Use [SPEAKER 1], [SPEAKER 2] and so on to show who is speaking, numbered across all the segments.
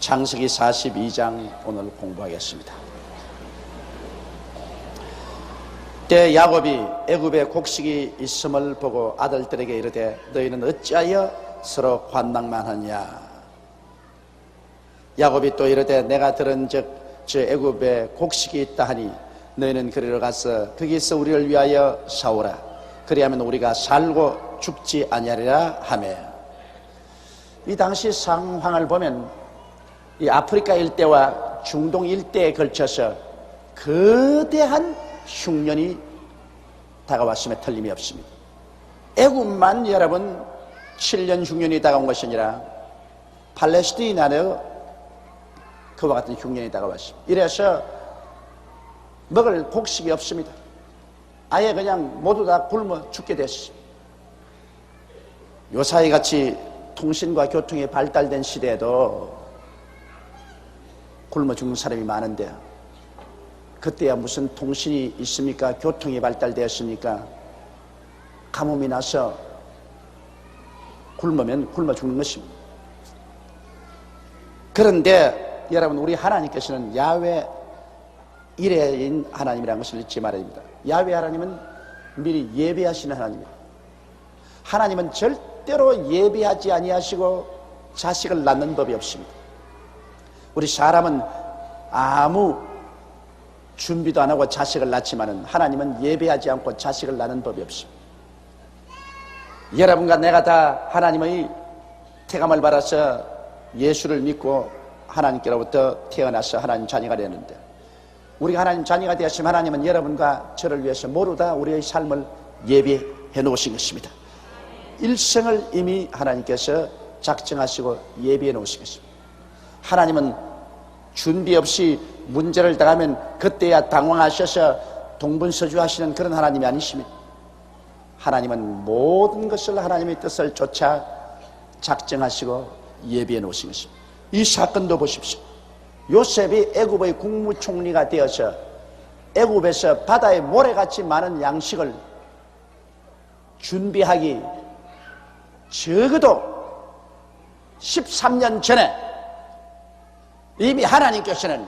[SPEAKER 1] 창세기 42장 오늘 공부하겠습니다. 때 야곱이 애굽에 곡식이 있음을 보고 아들들에게 이르되 너희는 어찌하여 서로 관망만 하냐. 야곱이 또 이르되 내가 들은즉 저 애굽에 곡식이 있다 하니 너희는 그리로 가서 거기서 우리를 위하여 사오라. 그리하면 우리가 살고 죽지 아니하리라 하매. 이 당시 상황을 보면 이 아프리카 일대와 중동 일대에 걸쳐서 거대한 흉년이 다가왔음에 틀림이 없습니다. 애굽만 여러분 7년 흉년이 다가온 것이 아니라 팔레스타인에도 그와 같은 흉년이 다가왔습니다. 이래서 먹을 곡식이 없습니다. 아예 그냥 모두 다 굶어 죽게 됐습니다. 요사이 같이 통신과 교통이 발달된 시대에도 굶어 죽는 사람이 많은데 그때야 무슨 통신이 있습니까? 교통이 발달되었습니까? 가뭄이 나서 굶으면 굶어 죽는 것입니다. 그런데 여러분, 우리 하나님께서는 야훼 이레인 하나님이라는 것을 잊지 말아야 됩니다. 야훼 하나님은 미리 예비하시는 하나님입니다. 하나님은 절대로 예비하지 아니하시고 자식을 낳는 법이 없습니다. 우리 사람은 아무 준비도 안 하고 자식을 낳지만은 하나님은 예배하지 않고 자식을 낳는 법이 없습니다. 여러분과 내가 다 하나님의 태감을 받아서 예수를 믿고 하나님께로부터 태어나서 하나님 자녀가 되는데, 우리가 하나님 자녀가 되었으면 하나님은 여러분과 저를 위해서 모두 다 우리의 삶을 예비해 놓으신 것입니다. 일생을 이미 하나님께서 작정하시고 예비해 놓으신 것입니다. 하나님은 준비 없이 문제를 당하면 그때야 당황하셔서 동분서주하시는 그런 하나님이 아니십니다. 하나님은 모든 것을 하나님의 뜻을 쫓아 작정하시고 예비해 놓으신 것입니다. 이 사건도 보십시오. 요셉이 애굽의 국무총리가 되어서 애굽에서 바다에 모래같이 많은 양식을 준비하기 적어도 13년 전에 이미 하나님께서는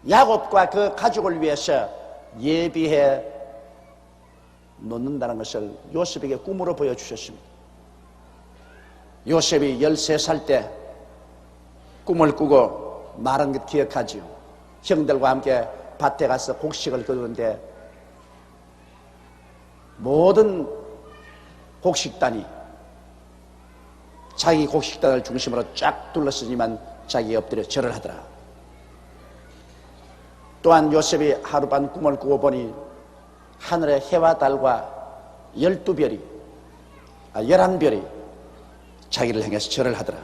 [SPEAKER 1] 야곱과 그 가족을 위해서 예비해 놓는다는 것을 요셉에게 꿈으로 보여주셨습니다. 요셉이 13살 때 꿈을 꾸고 말한 것 기억하지요. 형들과 함께 밭에 가서 곡식을 거두는데 모든 곡식단이 자기 곡식단을 중심으로 쫙 둘러쓰지만 자기가 엎드려 절을 하더라. 또한 요셉이 하룻밤 꿈을 꾸고 보니 하늘에 해와 달과 12별이 11별이 자기를 향해서 절을 하더라.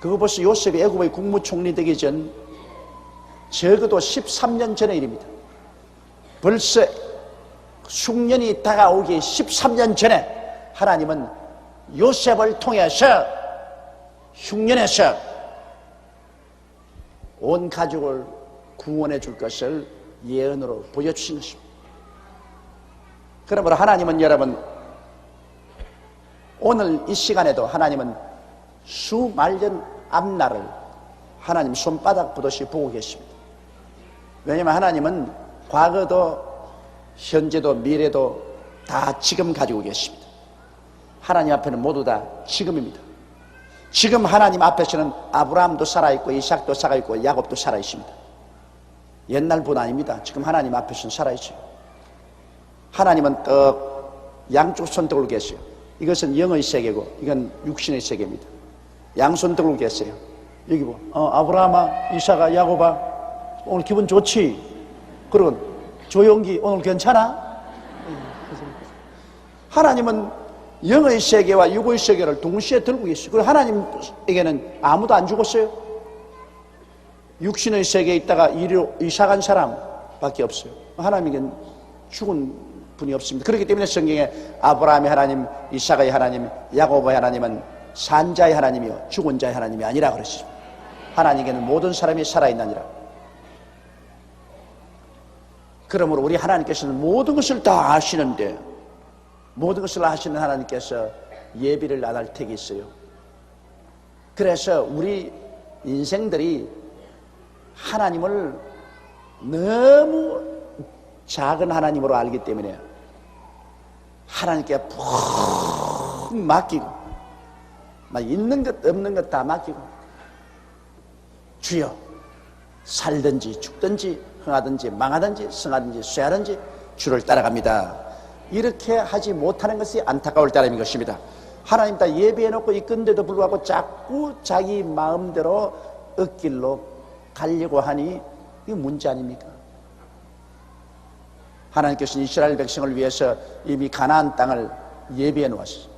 [SPEAKER 1] 그거 벌써 요셉이 애굽의 국무총리 되기 전 적어도 13년 전의 일입니다. 벌써 흉년이 다가오기 13년 전에 하나님은 요셉을 통해서 흉년에서 온 가족을 구원해 줄 것을 예언으로 보여주신 것입니다. 그러므로 하나님은 여러분, 오늘 이 시간에도 하나님은 수말년 앞날을 하나님 손바닥 보듯이 보고 계십니다. 왜냐하면 하나님은 과거도 현재도 미래도 다 지금 가지고 계십니다. 하나님 앞에는 모두 다 지금입니다. 지금 하나님 앞에서는 아브라함도 살아있고 이삭도 살아있고 야곱도 살아있습니다. 옛날 분 아닙니다. 지금 하나님 앞에서는 살아있어요. 하나님은 양쪽 손등으로 계세요. 이것은 영의 세계고 이건 육신의 세계입니다. 양손 들고 계세요. 여기 봐. 아브라함아, 이삭아, 야곱아, 오늘 기분 좋지? 그리고 조용기 오늘 괜찮아? 하나님은 영의 세계와 육의 세계를 동시에 들고 계시고, 그리고 하나님에게는 아무도 안 죽었어요. 육신의 세계에 있다가 이리로 이사간 사람밖에 없어요. 하나님에게는 죽은 분이 없습니다. 그렇기 때문에 성경에 아브라함의 하나님, 이삭의 하나님, 야곱의 하나님은 산자의 하나님이요 죽은 자의 하나님이 아니라 그러시죠. 하나님께는 모든 사람이 살아있느니라. 그러므로 우리 하나님께서는 모든 것을 다 아시는데, 모든 것을 아시는 하나님께서 예비를 안 할 택이 있어요. 그래서 우리 인생들이 하나님을 너무 작은 하나님으로 알기 때문에 하나님께 푹 맡기고 막 있는 것 없는 것 다 맡기고 주여 살든지 죽든지 흥하든지 망하든지 성하든지 쇠하든지 주를 따라갑니다. 이렇게 하지 못하는 것이 안타까울 따름인 것입니다. 하나님 다 예비해놓고 있건데도 불구하고 자꾸 자기 마음대로 억길로 가려고 하니 이게 문제 아닙니까? 하나님께서는 이스라엘 백성을 위해서 이미 가나안 땅을 예비해 놓았어요.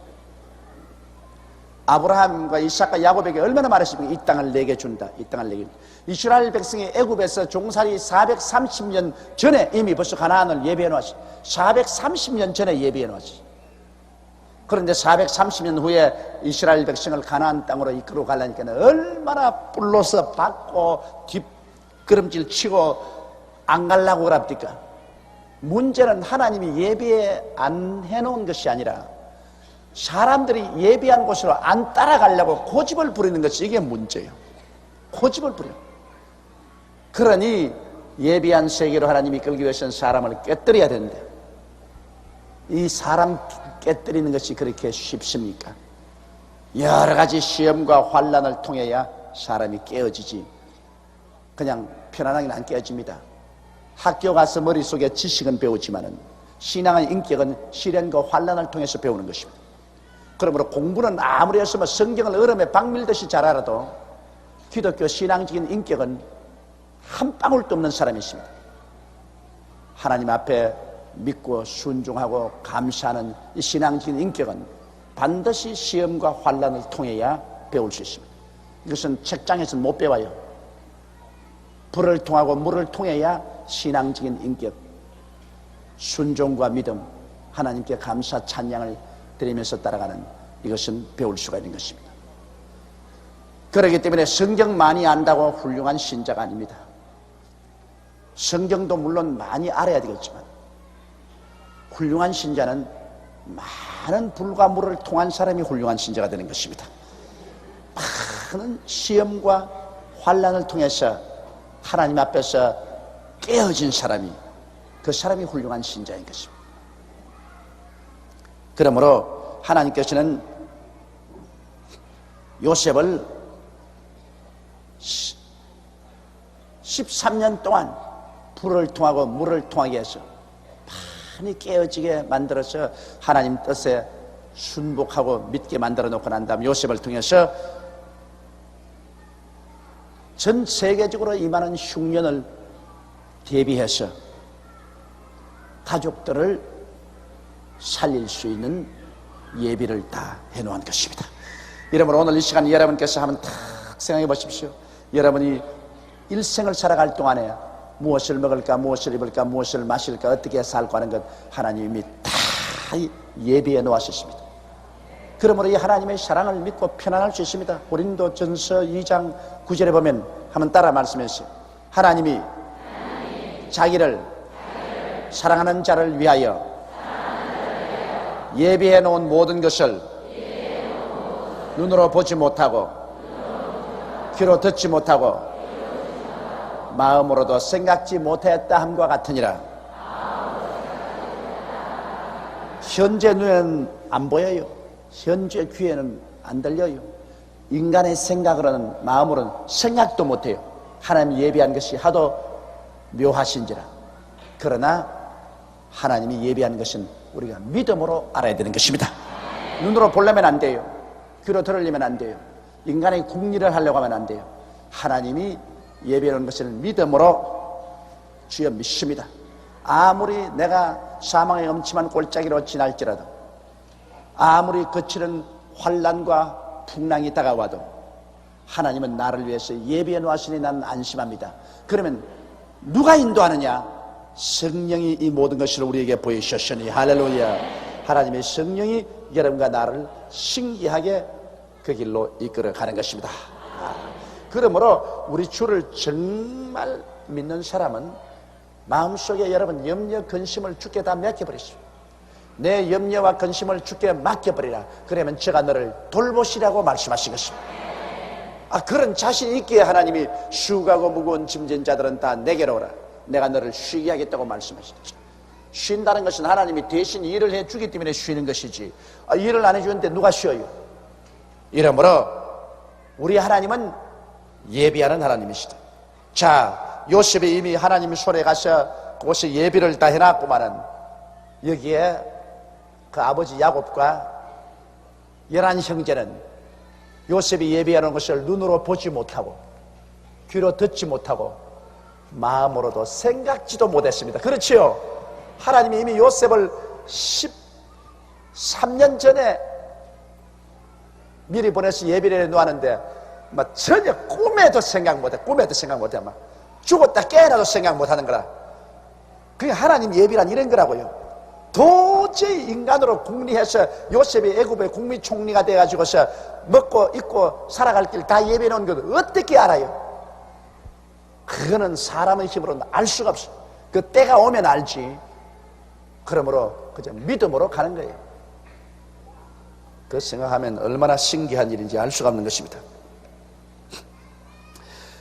[SPEAKER 1] 아브라함과 이삭과 야곱에게 얼마나 말했습니까? 이 땅을 내게 준다. 이 땅을 내게 준다. 이스라엘 백성이 애굽에서 종살이 430년 전에 이미 벌써 가나안을 예비해 놓았어요. 430년 전에 예비해 놓았어요. 그런데 430년 후에 이스라엘 백성을 가나안 땅으로 이끌어 가려니까 얼마나 불러서 받고 뒷걸음질 치고 안 가려고 그럽니까? 문제는 하나님이 예비에 안 해놓은 것이 아니라 사람들이 예비한 곳으로 안 따라가려고 고집을 부리는 것이 이게 문제예요. 고집을 부려. 그러니 예비한 세계로 하나님이 이끌기 위해서는 사람을 깨뜨려야 되는데 이 사람 깨뜨리는 것이 그렇게 쉽습니까? 여러 가지 시험과 환난을 통해야 사람이 깨어지지 그냥 편안하게는 안 깨어집니다. 학교 가서 머릿속에 지식은 배우지만은 신앙의 인격은 시련과 환난을 통해서 배우는 것입니다. 그러므로 공부는 아무리 했으면 성경을 얼음에 박 밀듯이 잘 알아도 기독교 신앙적인 인격은 한 방울도 없는 사람이 있습니다. 하나님 앞에 믿고 순종하고 감사하는 이 신앙적인 인격은 반드시 시험과 환난을 통해야 배울 수 있습니다. 이것은 책장에서는 못 배워요. 불을 통하고 물을 통해야 신앙적인 인격, 순종과 믿음, 하나님께 감사 찬양을 드리면서 따라가는 이것은 배울 수가 있는 것입니다. 그렇기 때문에 성경 많이 안다고 훌륭한 신자가 아닙니다. 성경도 물론 많이 알아야 되겠지만 훌륭한 신자는 많은 불과 물을 통한 사람이 훌륭한 신자가 되는 것입니다. 많은 시험과 환난을 통해서 하나님 앞에서 깨어진 사람이 그 사람이 훌륭한 신자인 것입니다. 그러므로 하나님께서는 요셉을 13년 동안 불을 통하고 물을 통하게 해서 많이 깨어지게 만들어서 하나님 뜻에 순복하고 믿게 만들어 놓고 난 다음 요셉을 통해서 전 세계적으로 임하는 흉년을 대비해서 가족들을 살릴 수 있는 예비를 다 해놓은 것입니다. 여러분 오늘 이 시간 여러분께서 한번 탁 생각해 보십시오. 여러분이 일생을 살아갈 동안에 무엇을 먹을까, 무엇을 입을까, 무엇을 마실까, 어떻게 살까 하는 것 하나님이 다 예비해 놓으셨습니다. 그러므로 이 하나님의 사랑을 믿고 편안할 수 있습니다. 고린도전서 2장 9절에 보면 한번 따라 말씀해주세요. 하나님이 자기를 사랑하는 자를 위하여 예비해 놓은 모든 것을 눈으로 보지 못하고 귀로 듣지 못하고 마음으로도 생각지 못했다 함과 같으니라. 현재 눈에는 안 보여요. 현재 귀에는 안 들려요. 인간의 생각으로는 마음으로는 생각도 못해요. 하나님이 예비한 것이 하도 묘하신지라. 그러나 하나님이 예비한 것은 우리가 믿음으로 알아야 되는 것입니다. 눈으로 보려면 안 돼요. 귀로 들으려면 안 돼요. 인간의 궁리를 하려고 하면 안 돼요. 하나님이 예비해 놓은 것을 믿음으로 주여 믿습니다. 아무리 내가 사망의 엄침한 골짜기로 지날지라도 아무리 거칠은 환난과 풍랑이 다가와도 하나님은 나를 위해서 예비해 놓았으니 나는 안심합니다. 그러면 누가 인도하느냐? 성령이 이 모든 것을 우리에게 보여주셨으니 할렐루야. 하나님의 성령이 여러분과 나를 신기하게 그 길로 이끌어 가는 것입니다. 그러므로 우리 주를 정말 믿는 사람은 마음속에 여러분 염려 근심을 주께 다 맡겨버리시오. 내 염려와 근심을 주께 맡겨버리라. 그러면 제가 너를 돌보시라고 말씀하신 것입니다. 그런 자신 있기에 하나님이 수고하고 무거운 짐진 자들은 다 내게로 오라. 내가 너를 쉬게 하겠다고 말씀하셨죠. 쉰다는 것은 하나님이 대신 일을 해주기 때문에 쉬는 것이지, 일을 안 해주는데 누가 쉬어요? 이러므로 우리 하나님은 예비하는 하나님이시다. 자, 요셉이 이미 하나님 손에 가서 그곳에 예비를 다 해놨구만은, 여기에 그 아버지 야곱과 11형제는 요셉이 예비하는 것을 눈으로 보지 못하고 귀로 듣지 못하고 마음으로도 생각지도 못했습니다. 그렇지요? 하나님이 이미 요셉을 13년 전에 미리 보내서 예비를 해놓았는데 전혀 꿈에도 생각 못해. 막 죽었다 깨어나도 생각 못하는 거라. 그게 하나님 예비란 이런 거라고요. 도저히 인간으로 궁리해서 요셉이 애굽의 국무총리가 돼가지고서 먹고 입고 살아갈 길 다 예비해 놓은 것 어떻게 알아요? 그거는 사람의 힘으로는 알 수가 없어. 그 때가 오면 알지. 그러므로 그저 믿음으로 가는 거예요. 그 생각하면 얼마나 신기한 일인지 알 수가 없는 것입니다.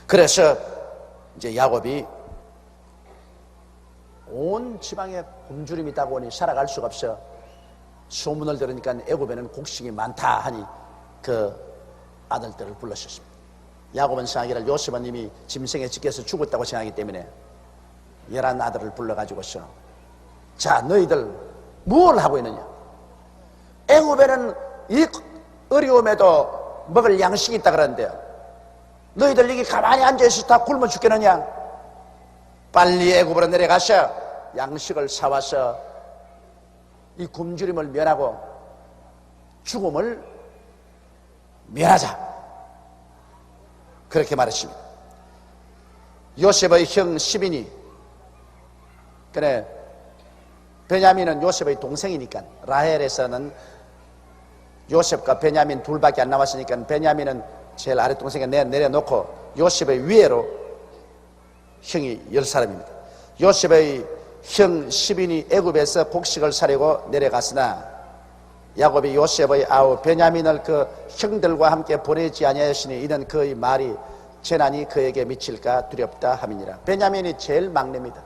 [SPEAKER 1] 그래서 이제 야곱이 온 지방에 굶주림이 있다고 하니 살아갈 수가 없어. 소문을 들으니까 애굽에는 곡식이 많다 하니 그 아들들을 불러셨습니다. 야곱은 생각이라 요셉은 이미 짐승에 찢겨서 죽었다고 생각하기 때문에 11 아들을 불러가지고서, 자, 너희들 뭘 하고 있느냐? 애굽에는 이 어려움에도 먹을 양식이 있다 그러는데 너희들 여기 가만히 앉아있어 다 굶어 죽겠느냐? 빨리 애굽으로 내려가서 양식을 사와서 이 굶주림을 면하고 죽음을 면하자. 그렇게 말했습니다. 요셉의 형 시빈이, 그래, 베냐민은 요셉의 동생이니까, 라헬에서는 요셉과 베냐민 둘밖에 안 남았으니까 베냐민은 제일 아랫동생에 내려놓고 요셉의 위에로 형이 10사람입니다. 요셉의 형 시빈이 애굽에서 곡식을 사려고 내려갔으나 야곱이 요셉의 아우 베냐민을 그 형들과 함께 보내지 아니하였으니 이는 그의 말이 재난이 그에게 미칠까 두렵다 함이니라. 베냐민이 제일 막내입니다.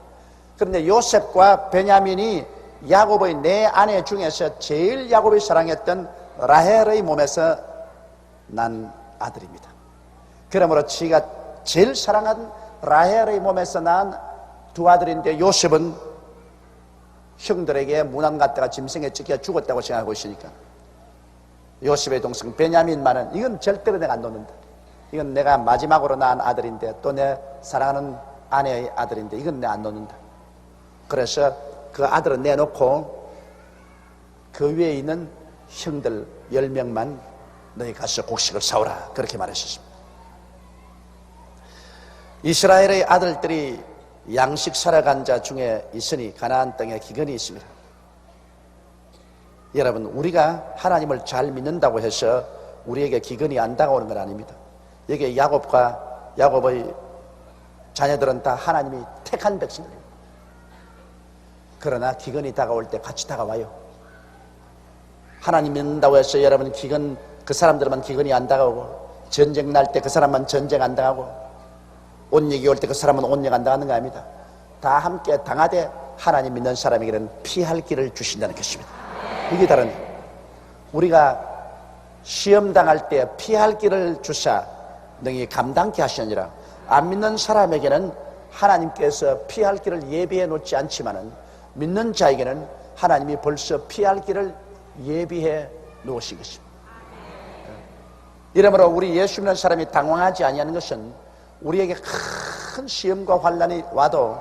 [SPEAKER 1] 그런데 요셉과 베냐민이 야곱의 네 아내 중에서 제일 야곱이 사랑했던 라헬의 몸에서 난 아들입니다. 그러므로 지가 제일 사랑한 라헬의 몸에서 난 두 아들인데 요셉은 형들에게 무난 갔다가 짐승에 찢겨 죽었다고 생각하고 있으니까 요셉의 동생 베냐민만은 이건 절대로 내가 안 놓는다. 이건 내가 마지막으로 낳은 아들인데 또 내 사랑하는 아내의 아들인데 이건 내가 안 놓는다. 그래서 그 아들은 내놓고 그 위에 있는 형들 10명만 너희 가서 곡식을 사오라. 그렇게 말하셨습니다. 이스라엘의 아들들이 양식 사러 간 자 중에 있으니 가나안 땅에 기근이 있습니다. 여러분, 우리가 하나님을 잘 믿는다고 해서 우리에게 기근이 안 다가오는 건 아닙니다. 여기 야곱과 야곱의 자녀들은 다 하나님이 택한 백성들입니다. 그러나 기근이 다가올 때 같이 다가와요. 하나님 믿는다고 해서 여러분 기근, 그 사람들만 기근이 안 다가오고, 전쟁 날 때 그 사람만 전쟁 안 당하고, 온역이 올 때 그 사람은 온역 안 당하는 거 아닙니다. 다 함께 당하되 하나님 믿는 사람에게는 피할 길을 주신다는 것입니다. 이게 다른, 우리가 시험 당할 때 피할 길을 주사 능히 감당케 하시느니라. 안 믿는 사람에게는 하나님께서 피할 길을 예비해 놓지 않지만은 믿는 자에게는 하나님이 벌써 피할 길을 예비해 놓으신 것입니다. 이러므로 우리 예수 믿는 사람이 당황하지 아니하는 것은 우리에게 큰 시험과 환난이 와도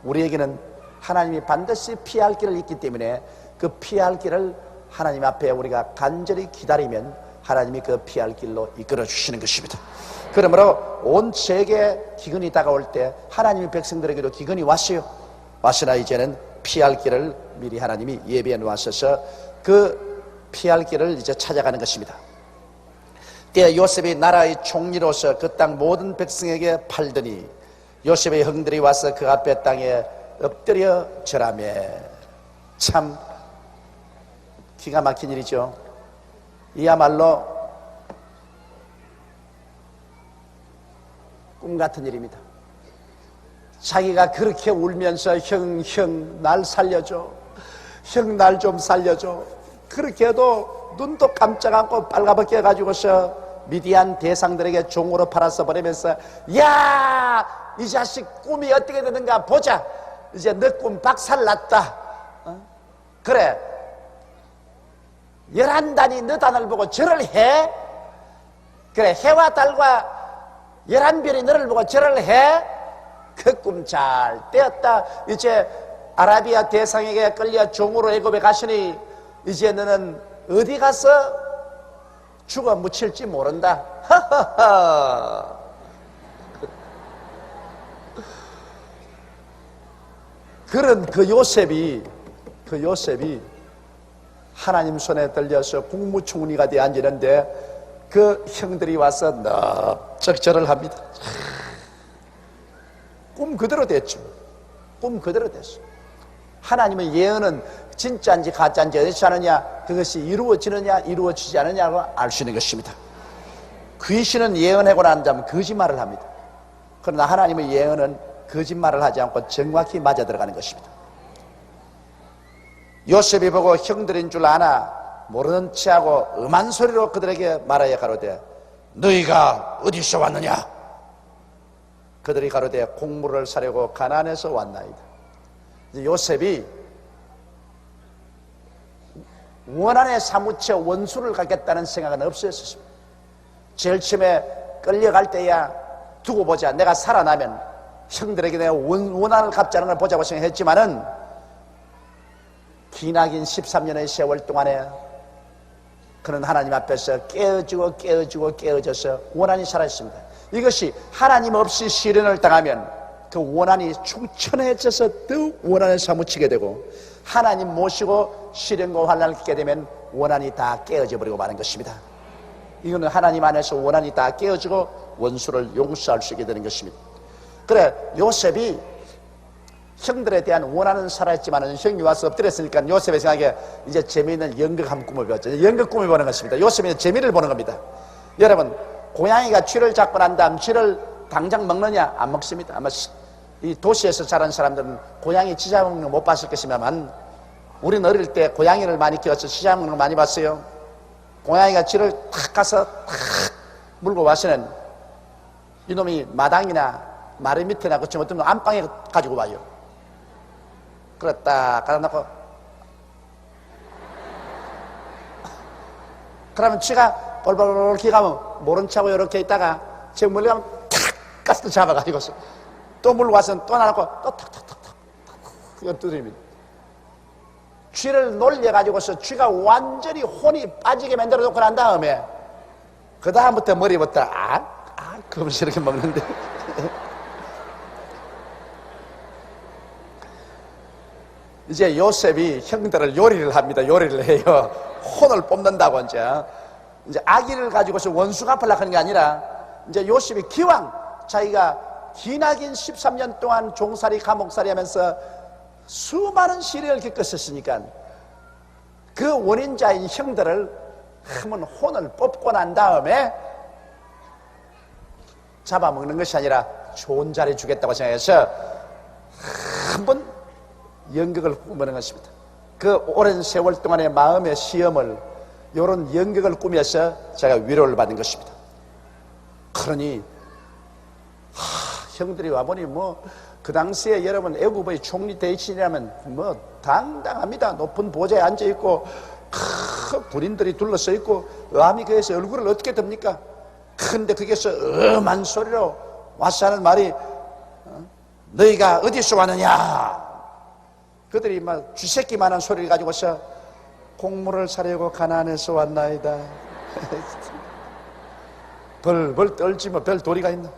[SPEAKER 1] 우리에게는 하나님이 반드시 피할 길을 있기 때문에 그 피할 길을 하나님 앞에 우리가 간절히 기다리면 하나님이 그 피할 길로 이끌어 주시는 것입니다. 그러므로 온 세계에 기근이 다가올 때 하나님의 백성들에게도 기근이 왔어요. 왔으나 이제는 피할 길을 미리 하나님이 예비해 놓으셔서 그 피할 길을 이제 찾아가는 것입니다. 때에 요셉이 나라의 총리로서 그 땅 모든 백성에게 팔더니 요셉의 형들이 와서 그 앞에 땅에 엎드려 절하며. 참 기가 막힌 일이죠. 이야말로 꿈 같은 일입니다. 자기가 그렇게 울면서 형 날 살려줘, 형 날 좀 살려줘, 그렇게 해도 눈도 깜짝 않고 빨가벗겨 가지고서 미디안 대상들에게 종으로 팔아서 버리면서, 야, 이 자식 꿈이 어떻게 되는가 보자. 이제 너 꿈 박살났다. 그래, 11단이 너 단을 보고 절을 해? 그래, 해와 달과 11별이 너를 보고 절을 해? 그 꿈 잘 떼었다. 이제 아라비아 대상에게 끌려 종으로 애굽에 가시니 이제 너는 어디 가서 죽어 묻힐지 모른다. 하하하. 그런 그 요셉이 하나님 손에 들려서 국무총리가 되어 앉았는데 그 형들이 와서 넉적 절을 합니다. 꿈 그대로 됐죠. 꿈 그대로 됐어. 하나님의 예언은 진짜인지 가짜인지 어떻지 않느냐, 그것이 이루어지느냐 이루어지지 않느냐고 알 수 있는 것입니다. 귀신은 예언하고 난 다음 거짓말을 합니다. 그러나 하나님의 예언은 거짓말을 하지 않고 정확히 맞아 들어가는 것입니다. 요셉이 보고 형들인 줄 아나 모르는 체하고 음한 소리로 그들에게 말하여 가로되 너희가 어디서 왔느냐? 그들이 가로되 곡물을 사려고 가나안에서 왔나이다. 요셉이 원한에 사무쳐 원수를 갖겠다는 생각은 없었습니다. 제일 처음에 끌려갈 때야 두고 보자, 내가 살아나면 형들에게 내가 원한을 갚자는 걸 보자고 생각했지만은 기나긴 13년의 세월 동안에 그는 하나님 앞에서 깨어져서 원한이 살아있습니다. 이것이 하나님 없이 시련을 당하면 그 원한이 충천해져서 더욱 원한을 사무치게 되고, 하나님 모시고 시련과 환난을 겪게 되면 원한이 다 깨어져 버리고 마는 것입니다. 이거는 하나님 안에서 원한이 다 깨어지고 원수를 용서할 수 있게 되는 것입니다. 그래, 요셉이 형들에 대한 원한은 살아있지만 형이 와서 엎드렸으니까 요셉의 생각에 이제 재미있는 연극 한 꿈을 배웠죠. 연극 꿈을 보는 것입니다. 요셉이 재미를 보는 겁니다. 여러분, 고양이가 쥐를 잡고 난 다음 쥐를 당장 먹느냐? 안 먹습니다. 아마 이 도시에서 자란 사람들은 고양이 쥐 잡아먹는 거 못 봤을 것이지만 우리는 어릴 때 고양이를 많이 키워서 쥐 잡아먹는 거 많이 봤어요. 고양이가 쥐를 탁 가서 탁 물고 와서는 이놈이 마당이나 마루 밑에나 그치 어떤 안방에 가지고 와요. 그랬다 갖다 놓고 그러면 쥐가 볼볼볼 기가면 모른 척하고 이렇게 있다가 제 멀리 가면 탁 가서 잡아가지고 또 물고 와서 또 놔놓고 또 탁탁탁탁 이거 두드립니다. 쥐를 놀려가지고서 쥐가 완전히 혼이 빠지게 만들어 놓고 난 다음에 그 다음부터 머리부터 그러면서 이렇게 먹는데 이제 요셉이 형들을 요리를 합니다. 요리를 해요. 혼을 뽑는다고 이제 아기를 가지고서 원수 갚으려고 하는 게 아니라 이제 요셉이 기왕 자기가 기나긴 13년 동안 종살이 감옥살이 하면서 수많은 시련을 겪었었으니까 그 원인자인 형들을 한번 혼을 뽑고 난 다음에 잡아먹는 것이 아니라 좋은 자리 주겠다고 생각해서 한번 연극을 꾸미는 것입니다. 그 오랜 세월 동안의 마음의 시험을 이런 연극을 꾸며서 제가 위로를 받은 것입니다. 그러니 형들이 와보니 그 당시에 여러분 애국의 총리 대신이라면 당당합니다. 높은 보좌에 앉아있고 군인들이 둘러서 있고 암이 그에서 얼굴을 어떻게 듭니까? 근데 거기서 엄한 소리로 와서 하는 말이 너희가 어디서 왔느냐? 그들이 막 쥐새끼만한 소리를 가지고서 곡물을 사려고 가나안에서 왔나이다. 벌벌 떨지 별 도리가 있나?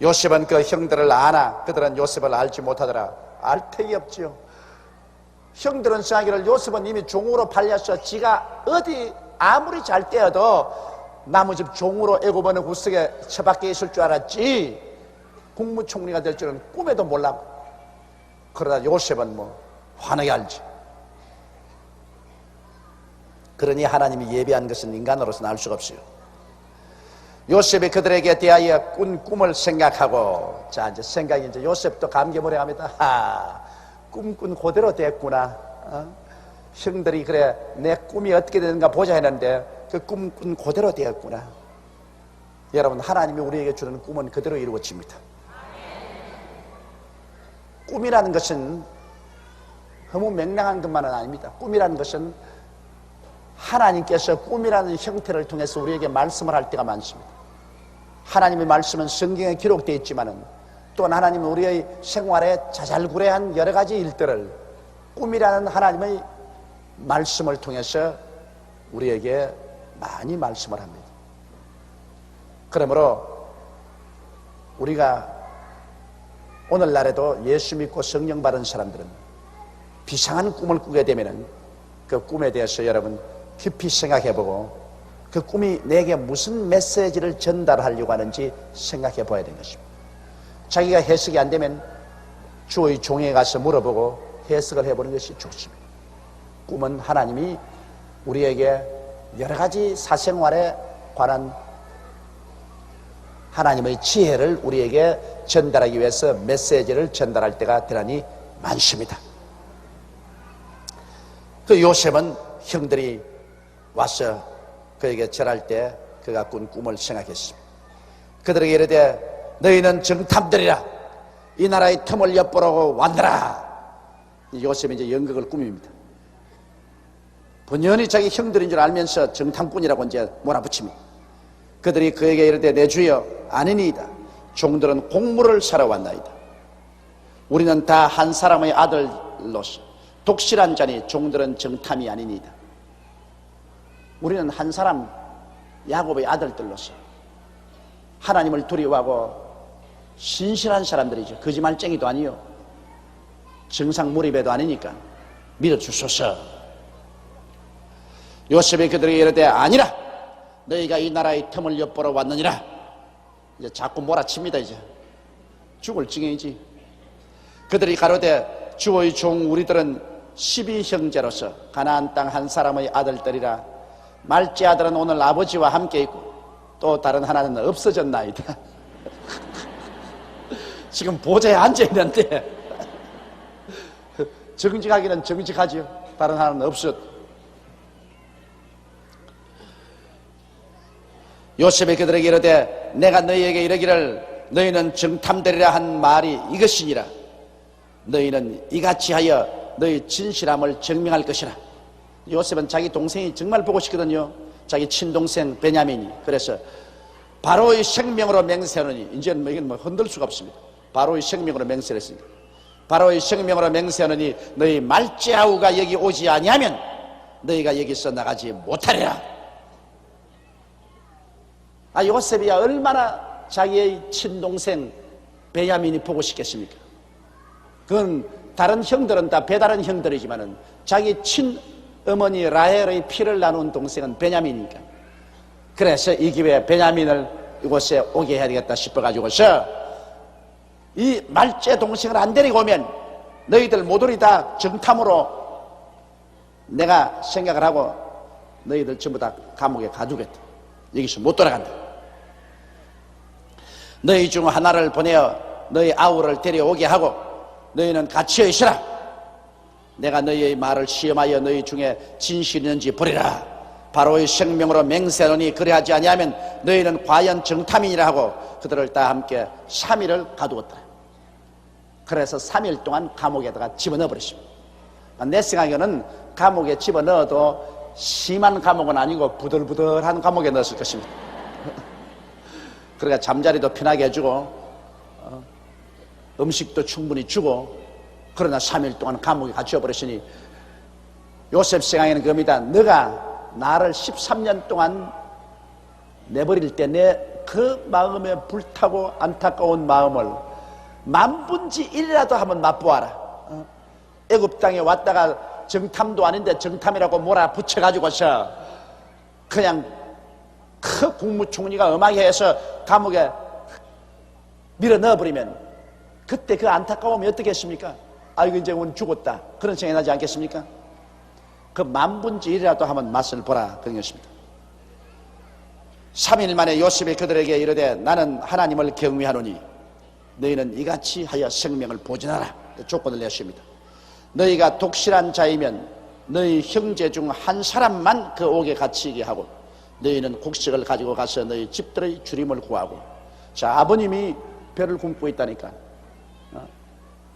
[SPEAKER 1] 요셉은 그 형들을 아나 그들은 요셉을 알지 못하더라. 알 택이 없지요. 형들은 생각하기를 요셉은 이미 종으로 팔려서 지가 어디 아무리 잘 떼어도 나무 집 종으로 애굽의 구석에 처박혀 있을 줄 알았지 국무총리가 될 줄은 꿈에도 몰랐고, 그러다 요셉은 환하게 알지. 그러니 하나님이 예비한 것은 인간으로서는 알 수가 없어요. 요셉이 그들에게 대하여 꾼 꿈을 생각하고, 자, 이제 생각이 이제 요셉도 감개무량합니다. 꿈꾼 그대로 됐구나. 형들이 그래, 내 꿈이 어떻게 되는가 보자 했는데 그 꿈꾼 그대로 되었구나. 여러분, 하나님이 우리에게 주는 꿈은 그대로 이루어집니다. 꿈이라는 것은 너무 맹랑한 것만은 아닙니다. 꿈이라는 것은 하나님께서 꿈이라는 형태를 통해서 우리에게 말씀을 할 때가 많습니다. 하나님의 말씀은 성경에 기록되어 있지만은 또한 하나님은 우리의 생활에 자잘구레한 여러 가지 일들을 꿈이라는 하나님의 말씀을 통해서 우리에게 많이 말씀을 합니다. 그러므로 우리가 오늘날에도 예수 믿고 성령 받은 사람들은 비상한 꿈을 꾸게 되면은 그 꿈에 대해서 여러분 깊이 생각해보고 그 꿈이 내게 무슨 메시지를 전달하려고 하는지 생각해 봐야 되는 것입니다. 자기가 해석이 안 되면 주의 종에 가서 물어보고 해석을 해보는 것이 좋습니다. 꿈은 하나님이 우리에게 여러 가지 사생활에 관한 하나님의 지혜를 우리에게 전달하기 위해서 메시지를 전달할 때가 대단히 많습니다. 그 요셉은 형들이 와서 그에게 절할 때 그가 꾼 꿈을 생각했습니다. 그들에게 이르되 너희는 정탐들이라 이 나라의 틈을 엿보라고 왔느라. 요셉이 이제 연극을 꾸밉니다. 번연히 자기 형들인 줄 알면서 정탐꾼이라고 이제 몰아붙입니다. 그들이 그에게 이르되 내 주여 아니니이다. 종들은 곡물을 사러 왔나이다. 우리는 다 한 사람의 아들로서 독실한 자니 종들은 정탐이 아니니이다. 우리는 한 사람 야곱의 아들들로서 하나님을 두려워하고 신실한 사람들이죠. 거짓말쟁이도 아니요 정상 무리배도 아니니까 믿어주소서. 요셉이 그들에게 이르되 아니라 너희가 이 나라의 틈을 엿보러 왔느니라. 이제 자꾸 몰아칩니다. 이제 죽을 지경이지. 그들이 가로되 주의 종 우리들은 12형제로서 가나안 땅 한 사람의 아들들이라. 말째 아들은 오늘 아버지와 함께 있고 또 다른 하나는 없어졌나이다. 지금 보좌에 앉아있는데 정직하기는 정직하지요. 다른 하나는 없었. 요셉이 그들에게 이르되 내가 너희에게 이르기를 너희는 정탐되리라 한 말이 이것이니라. 너희는 이같이 하여 너희 진실함을 증명할 것이라. 요셉은 자기 동생이 정말 보고 싶거든요. 자기 친동생 베냐민이. 그래서 바로의 생명으로 맹세하느니, 이제는 이건 뭐 흔들 수가 없습니다. 바로의 생명으로 맹세를 했습니다. 바로의 생명으로 맹세하느니 너희 말째아우가 여기 오지 아니하면 너희가 여기서 나가지 못하리라. 요셉이야 얼마나 자기의 친동생 베냐민이 보고 싶겠습니까? 그건 다른 형들은 다 배다른 형들이지만은 자기 친어머니 라헬의 피를 나눈 동생은 베냐민이니까. 그래서 이 기회에 베냐민을 이곳에 오게 해야 되겠다 싶어가지고서 이 말째 동생을 안 데리고 오면 너희들 모조리 다 정탐으로 내가 생각을 하고 너희들 전부 다 감옥에 가두겠다. 여기서 못 돌아간다. 너희 중 하나를 보내어 너희 아우를 데려오게 하고 너희는 갇혀 있으라. 내가 너희의 말을 시험하여 너희 중에 진실이 있는지 보리라. 바로의 생명으로 맹세하노니 그리하지 아니하면 너희는 과연 정탐이니라 하고 그들을 다 함께 3일을 가두었다. 그래서 3일 동안 감옥에다가 집어넣어 버렸습니다. 내 생각에는 감옥에 집어넣어도 심한 감옥은 아니고 부들부들한 감옥에 넣었을 것입니다. 그러니까 잠자리도 편하게 해주고 음식도 충분히 주고, 그러나 3일 동안 감옥에 갇혀버렸으니 요셉 생각에는 그겁니다. 너가 나를 13년 동안 내버릴 때 내 그 마음에 불타고 안타까운 마음을 만분지 1이라도 한번 맛보아라. 애굽 땅에 왔다가 정탐도 아닌데 정탐이라고 몰아붙여가지고서 그냥 그 국무총리가 엄하게 해서 감옥에 밀어 넣어버리면 그때 그 안타까움이 어떻겠습니까? 아이고 이제 오늘 죽었다 그런 생각이 나지 않겠습니까? 그 만분지 1이라도 한번 맛을 보라 그런 것입니다. 3일 만에 요셉이 그들에게 이르되 나는 하나님을 경외하노니 너희는 이같이 하여 생명을 보존하라. 조건을 내십니다. 너희가 독실한 자이면 너희 형제 중 한 사람만 그 옥에 갇히게 하고 너희는 곡식을 가지고 가서 너희 집들의 주림을 구하고. 자, 아버님이 배를 굶고 있다니까.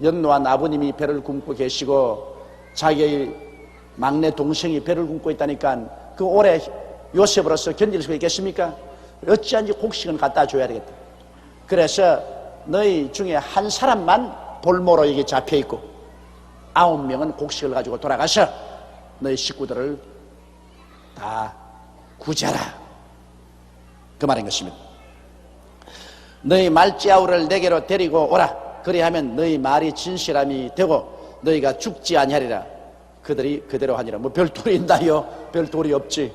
[SPEAKER 1] 연노한 아버님이 배를 굶고 계시고 자기의 막내 동생이 배를 굶고 있다니까 그 오래 요셉으로서 견딜 수 있겠습니까? 어찌한지 곡식은 갖다 줘야 되겠다. 그래서 너희 중에 한 사람만 볼모로 여기 잡혀있고 9명은 곡식을 가지고 돌아가서 너희 식구들을 다 구제하라. 그 말인 것입니다. 너희 말지아우를 내게로 데리고 오라. 그리하면 너희 말이 진실함이 되고 너희가 죽지 아니하리라. 그들이 그대로 하니라. 뭐 별돌이 있나요? 별돌이 없지.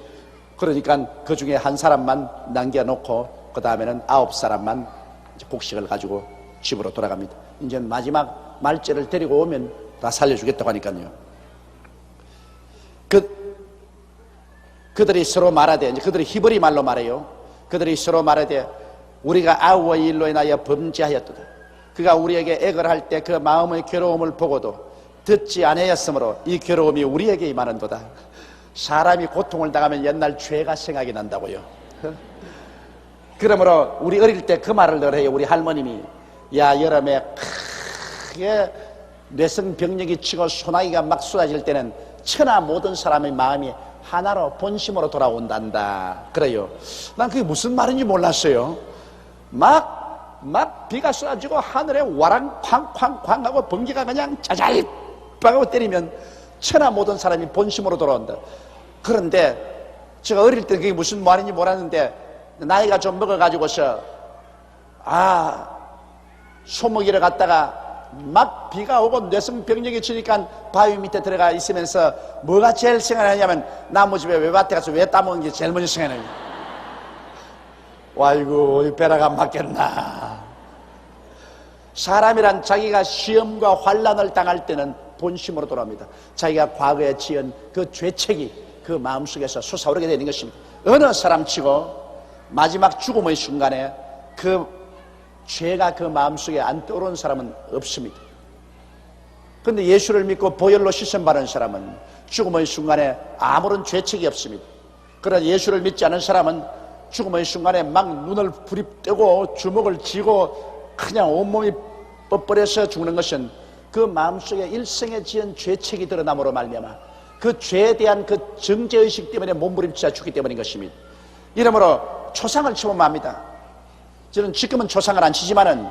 [SPEAKER 1] 그러니까 그 중에 한 사람만 남겨놓고 그 다음에는 9사람만 곡식을 가지고 집으로 돌아갑니다. 이제 마지막 말째를 데리고 오면 다 살려주겠다고 하니까요. 그들이 서로 말하되, 이제 그들이 히브리 말로 말해요. 그들이 서로 말하되 우리가 아우의 일로 인하여 범죄하였도다. 그가 우리에게 액을 할 때 그 마음의 괴로움을 보고도 듣지 아니하였으므로 이 괴로움이 우리에게 임하는도다. 사람이 고통을 당하면 옛날 죄가 생각이 난다고요. 그러므로 우리 어릴 때 그 말을 늘 해요. 우리 할머님이 야 여름에 크게 뇌성병력이 치고 소나기가 막 쏟아질 때는 천하 모든 사람의 마음이 하나로 본심으로 돌아온단다. 그래요. 난 그게 무슨 말인지 몰랐어요. 막 비가 쏟아지고 하늘에 와랑 쾅쾅쾅 하고 번개가 그냥 짜잘 하고 때리면 천하 모든 사람이 본심으로 돌아온다. 그런데 제가 어릴 때 그게 무슨 말인지 몰랐는데 나이가 좀 먹어가지고서 소먹이를 갖다가 막 비가 오고 뇌성병력이 치니까 바위 밑에 들어가 있으면서 뭐가 제일 생각나냐면 나무집에 외밭에 가서 왜 따먹은 게 제일 먼저 생각나요. 아이고 이 배라가 안 맞겠나. 사람이란 자기가 시험과 환난을 당할 때는 본심으로 돌아옵니다. 자기가 과거에 지은 그 죄책이 그 마음속에서 솟아오르게 되는 것입니다. 어느 사람치고 마지막 죽음의 순간에 그 죄가 그 마음속에 안 떠오르는 사람은 없습니다. 그런데 예수를 믿고 보혈로 씻음받은 사람은 죽음의 순간에 아무런 죄책이 없습니다. 그러나 예수를 믿지 않은 사람은 죽음의 순간에 막 눈을 부립뜨고 주먹을 쥐고 그냥 온몸이 뻣뻣해서 죽는 것은 그 마음속에 일생에 지은 죄책이 드러남으로 말미암아 그 죄에 대한 그 정죄의식 때문에 몸부림치다 죽기 때문인 것입니다. 이러므로 초상을 치면 합니다. 저는 지금은 초상을 안 치지만은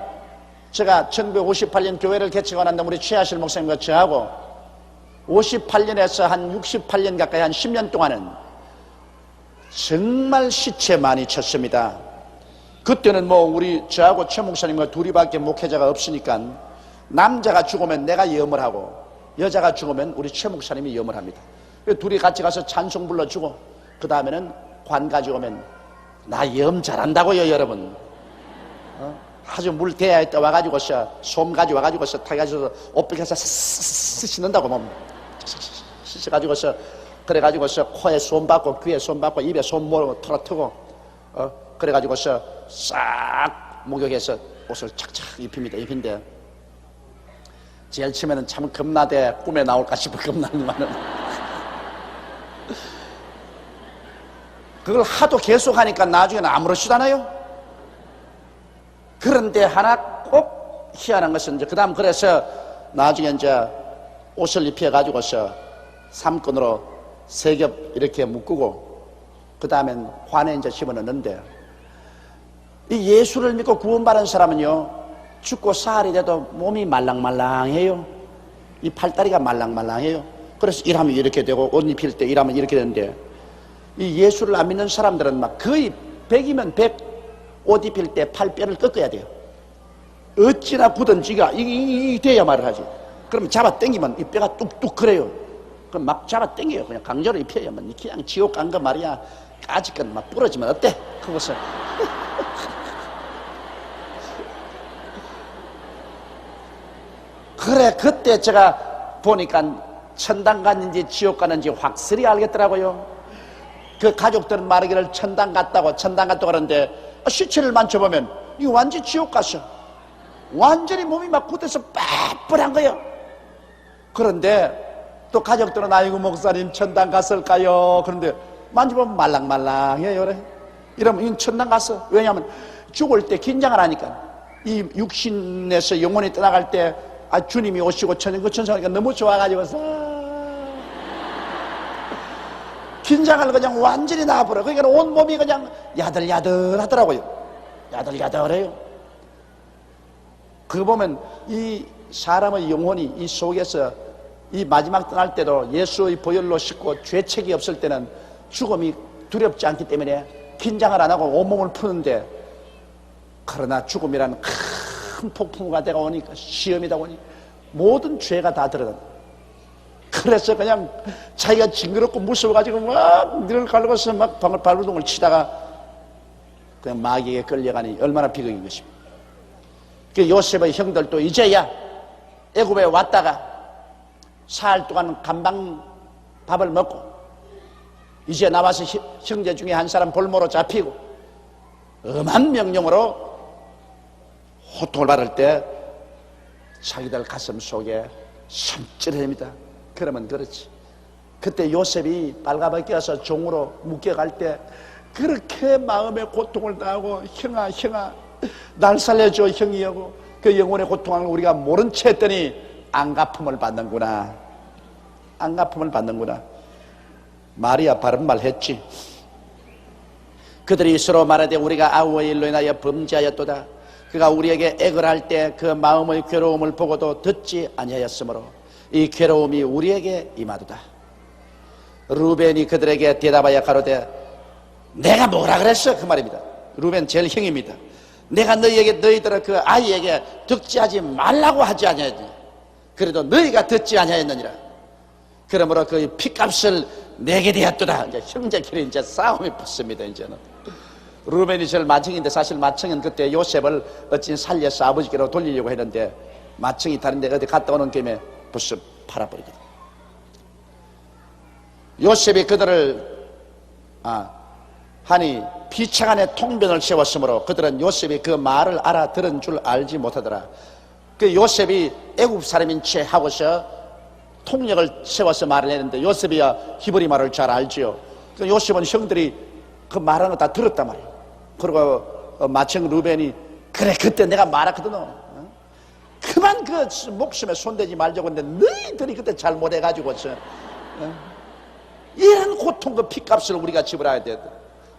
[SPEAKER 1] 제가 1958년 교회를 개척하고 난 다음 우리 최하실 목사님과 저하고 58년에서 한 68년 가까이 한 10년 동안은 정말 시체 많이 쳤습니다. 그때는 뭐 우리 저하고 최 목사님과 둘이밖에 목회자가 없으니까 남자가 죽으면 내가 염을 하고 여자가 죽으면 우리 최 목사님이 염을 합니다. 둘이 같이 가서 찬송 불러주고 그 다음에는 관 가져오면 나 염 잘한다고요 여러분. 아주 물 대야에 떠와가지고서 솜 가져와가지고서 타가지고서 옷백에서 씻는다고 몸 씻어가지고서 그래가지고서 코에 솜 받고 귀에 솜 받고 입에 솜 모으고 털어트고 그래가지고서 싹 목욕해서 옷을 착착 입힙니다. 제일 처음에는 참 겁나대 꿈에 나올까 싶어 겁나지만은 그걸 하도 계속하니까 나중에는 아무렇지도 않아요. 그런데 하나 꼭 희한한 것은 이제 그 다음 그래서 나중에 이제 옷을 입혀가지고서 삼끈으로 세 겹 이렇게 묶고 그 다음엔 관에 이제 집어넣는데 이 예수를 믿고 구원받은 사람은요 죽고 사흘이 돼도 몸이 말랑말랑해요. 이 팔다리가 말랑말랑해요. 그래서 일하면 이렇게 되고 옷 입힐 때 일하면 이렇게 되는데 이 예수를 안 믿는 사람들은 막 거의 100이면 100 옷 입힐 때 팔뼈를 꺾어야 돼요. 어찌나 굳은지가 이 돼야 말을 하지. 그러면 잡아 당기면 이 뼈가 뚝뚝 그래요. 그럼 막 잡아 당겨요. 그냥 강제로 입혀야만. 그냥 지옥 간 거 말이야. 아직까지 막 부러지면 어때? 그것을. 그래 그때 제가 보니까 천당 갔는지 지옥 갔는지 확실히 알겠더라고요. 그 가족들은 말하기를 천당 갔다고 그러는데 시체를 만져보면 이거 완전 지옥 갔어. 완전히 몸이 막 굳어서 뻘뻘한 거예요. 그런데 또 가족들은 아이고 목사님 천당 갔을까요? 그런데 만져보면 말랑말랑해요. 그래. 이러면 이건 천당 갔어. 왜냐하면 죽을 때 긴장을 하니까. 이 육신에서 영혼이 떠나갈 때 주님이 오시고 그 천사가 너무 좋아가지고 긴장을 그냥 완전히 놔버려. 그러니까 온 몸이 그냥 야들야들 하더라고요. 야들야들해요. 그거 보면 이 사람의 영혼이 이 속에서 이 마지막 떠날 때도 예수의 보혈로 씻고 죄책이 없을 때는 죽음이 두렵지 않기 때문에 긴장을 안 하고 온몸을 푸는데, 그러나 죽음이란 큰 폭풍우가 되가 오니까, 시험이다 보니 모든 죄가 다 드러난다. 그래서 그냥 자기가 징그럽고 무서워가지고 막 늘 갈고서 막 발버둥을 치다가 그냥 마귀에게 끌려가니 얼마나 비극인 것입니다. 그 요셉의 형들도 이제야 애굽에 왔다가 사흘 동안 감방 밥을 먹고 이제 나와서 형제 중에 한 사람 볼모로 잡히고 엄한 명령으로 호통을 받을 때 자기들 가슴 속에 손찔해집니다. 그러면 그렇지. 그때 요셉이 빨가벗게 와서 종으로 묶여갈 때 그렇게 마음의 고통을 당하고 형아 날 살려줘 형이 하고 그 영혼의 고통을 우리가 모른 채 했더니 안갚음을 받는구나. 안갚음을 받는구나. 마리아 바른 말 했지. 그들이 서로 말하되 우리가 아우의 일로 인하여 범죄하였도다. 그가 우리에게 액을 할 때 그 마음의 괴로움을 보고도 듣지 아니하였으므로 이 괴로움이 우리에게 임하도다. 루벤이 그들에게 대답하여 가로되 내가 뭐라 그랬어? 그 말입니다. 루벤 제일 형입니다. 내가 너희들은 그 아이에게 득지하지 말라고 하지 아니하였느냐. 그래도 너희가 듣지 아니하였느니라. 그러므로 그 핏값을 내게 되었도다. 이제 형제끼리 이제 싸움이 붙습니다. 이제는 루벤이 제일 맏형인데 사실 맏형은 그때 요셉을 어찌 살려서 아버지께로 돌리려고 했는데 맏형이 다른데 어디 갔다 오는 김에 벌써 팔아버리거든. 요셉이 그들을 하니 피차간에 통변을 세웠으므로 그들은 요셉이 그 말을 알아들은 줄 알지 못하더라. 그 요셉이 애굽 사람인 채 하고서 통역을 세워서 말을 했는데 요셉이야 히브리 말을 잘 알지요. 그 요셉은 형들이 그 말하는 거 다 들었단 말이에요. 그리고 맏형 루벤이 그래 그때 내가 말했거든. 그만 그 목숨에 손대지 말자고 했는데 너희들이 그때 잘못해가지고 이런 고통 그 핏값을 우리가 지불해야 돼.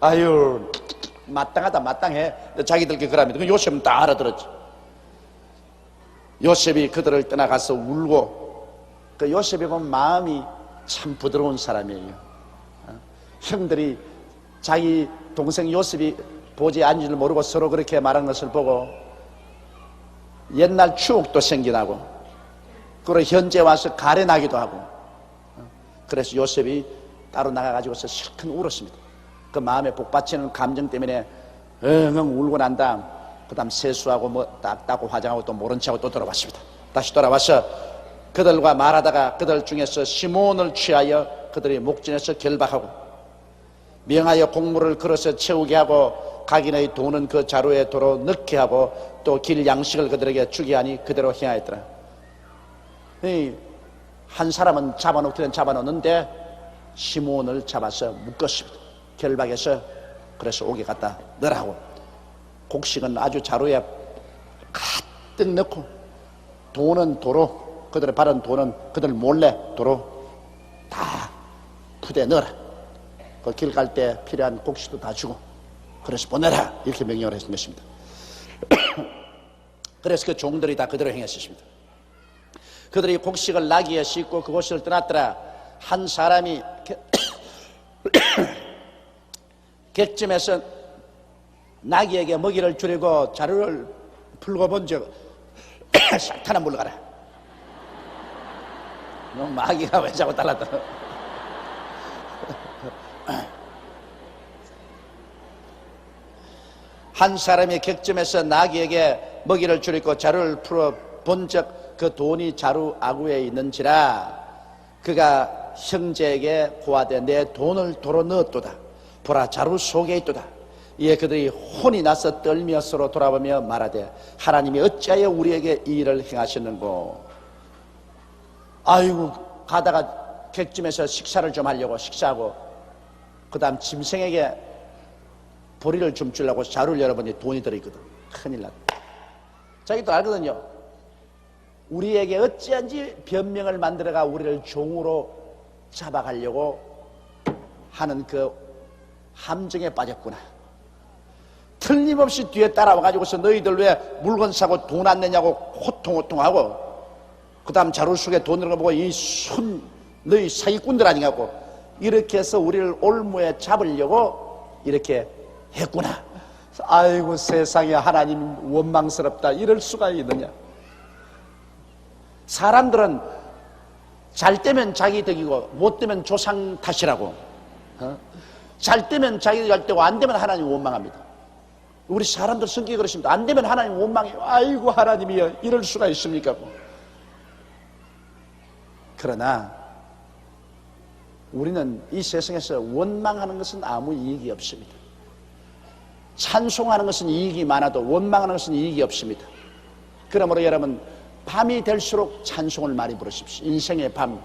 [SPEAKER 1] 아유 마땅하다 마땅해. 자기들께 그럽니다. 요셉은 다 알아들었지. 요셉이 그들을 떠나가서 울고 그 요셉이 보면 마음이 참 부드러운 사람이에요. 형들이 자기 동생 요셉이 보지에 앉은 줄 모르고 서로 그렇게 말한 것을 보고 옛날 추억도 생겨나고 그리고 현재 와서 가련하기도 하고 그래서 요셉이 따로 나가가지고서 실컷 울었습니다. 그 마음에 복받치는 감정 때문에 엉엉 울고 난 다음 그 다음 세수하고 뭐 닦고 화장하고 또 모른 척하고 또 돌아왔습니다. 다시 돌아와서 그들과 말하다가 그들 중에서 시몬을 취하여 그들이 목전에서 결박하고 명하여 곡물을 걸어서 채우게 하고 각인의 돈은 그 자루에 도로 넣게 하고 또 길 양식을 그들에게 주게 하니 그대로 행하였더라. 한 사람은 잡아놓는데 시몬을 잡아서 묶었습니다. 결박해서 그래서 옥에 갖다 넣으라고. 곡식은 아주 자루에 가득 넣고 돈은 도로 그들의 바른 돈은 그들 몰래 도로 다 푸대 넣어라. 그 길 갈 때 필요한 곡식도 다 주고 그래서 보내라 이렇게 명령을 했던 것입니다. 그래서 그 종들이 다 그대로 행했습니다. 그들이 곡식을 나귀에 싣고 그곳을 떠났더라. 한 사람이 객점에서 나귀에게 먹이를 주려고 자루를 풀고 본즉 싹타나 물러가라. 너 마귀가 왜 자꾸 달라들어? 한 사람이 객점에서 나귀에게 먹이를 주려고 자루를 풀어 본즉 그 돈이 자루 아구에 있는지라 그가 형제에게 고하되 내 돈을 도로 넣었도다. 보라 자루 속에 있도다. 이에 그들이 혼이 나서 떨며 서로 돌아보며 말하되 하나님이 어찌하여 우리에게 이 일을 행하셨는고. 아이고 가다가 객짐에서 식사를 좀 하려고 식사하고 그 다음 짐승에게 보리를 좀 주려고 자루를 열어보니 돈이 들어있거든. 큰일 났다. 자기도 알거든요. 우리에게 어찌한지 변명을 만들어가 우리를 종으로 잡아가려고 하는 그 함정에 빠졌구나. 틀림없이 뒤에 따라와가지고서 너희들 왜 물건 사고 돈 안 내냐고 호통호통하고 그 다음 자루 속에 돈 들어가 보고 이 너희 사기꾼들 아니냐고 이렇게 해서 우리를 올무에 잡으려고 이렇게 했구나. 아이고 세상에 하나님 원망스럽다. 이럴 수가 있느냐. 사람들은 잘 되면 자기 덕이고 못 되면 조상 탓이라고. 잘 되면 자기 잘 되고 안 되면 하나님 원망합니다. 우리 사람들 성격이 그렇습니다. 안 되면 하나님 원망해요. 아이고 하나님이여 이럴 수가 있습니까? 그러나 우리는 이 세상에서 원망하는 것은 아무 이익이 없습니다. 찬송하는 것은 이익이 많아도 원망하는 것은 이익이 없습니다. 그러므로 여러분 밤이 될수록 찬송을 많이 부르십시오. 인생의 밤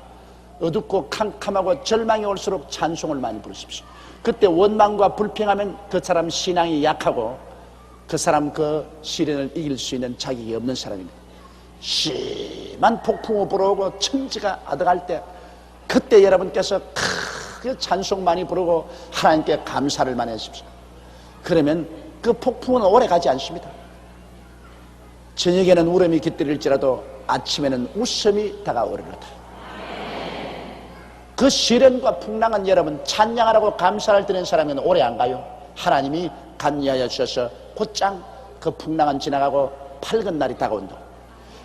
[SPEAKER 1] 어둡고 캄캄하고 절망이 올수록 찬송을 많이 부르십시오. 그때 원망과 불평하면 그 사람 신앙이 약하고 그 사람 그 시련을 이길 수 있는 자격이 없는 사람입니다. 심한 폭풍우 불어오고 천지가 아득할 때 그때 여러분께서 크게 찬송 많이 부르고 하나님께 감사를 많이 하십시오. 그러면 그 폭풍은 오래 가지 않습니다. 저녁에는 울음이 깃들일지라도 아침에는 웃음이 다가오리로다. 그 시련과 풍랑은 여러분 찬양하라고 감사를 드리는 사람은 오래 안 가요. 하나님이 간이하여 주셔서 곧장 그 풍랑은 지나가고 밝은 날이 다가온다.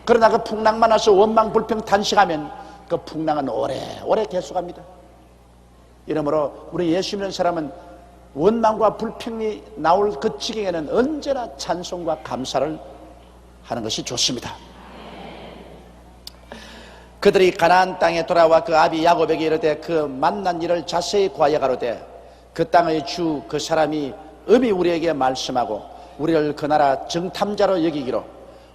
[SPEAKER 1] 그러나 그 풍랑만 와서 원망 불평 탄식하면 그 풍랑은 오래오래 계속합니다. 이러므로 우리 예수 믿는 사람은 원망과 불평이 나올 그 지경에는 언제나 찬송과 감사를 하는 것이 좋습니다. 그들이 가나안 땅에 돌아와 그 아비 야곱에게 이르되 그 만난 일을 자세히 고하여가로되 그 땅의 주 그 사람이 음이 우리에게 말씀하고 우리를 그 나라 정탐자로 여기기로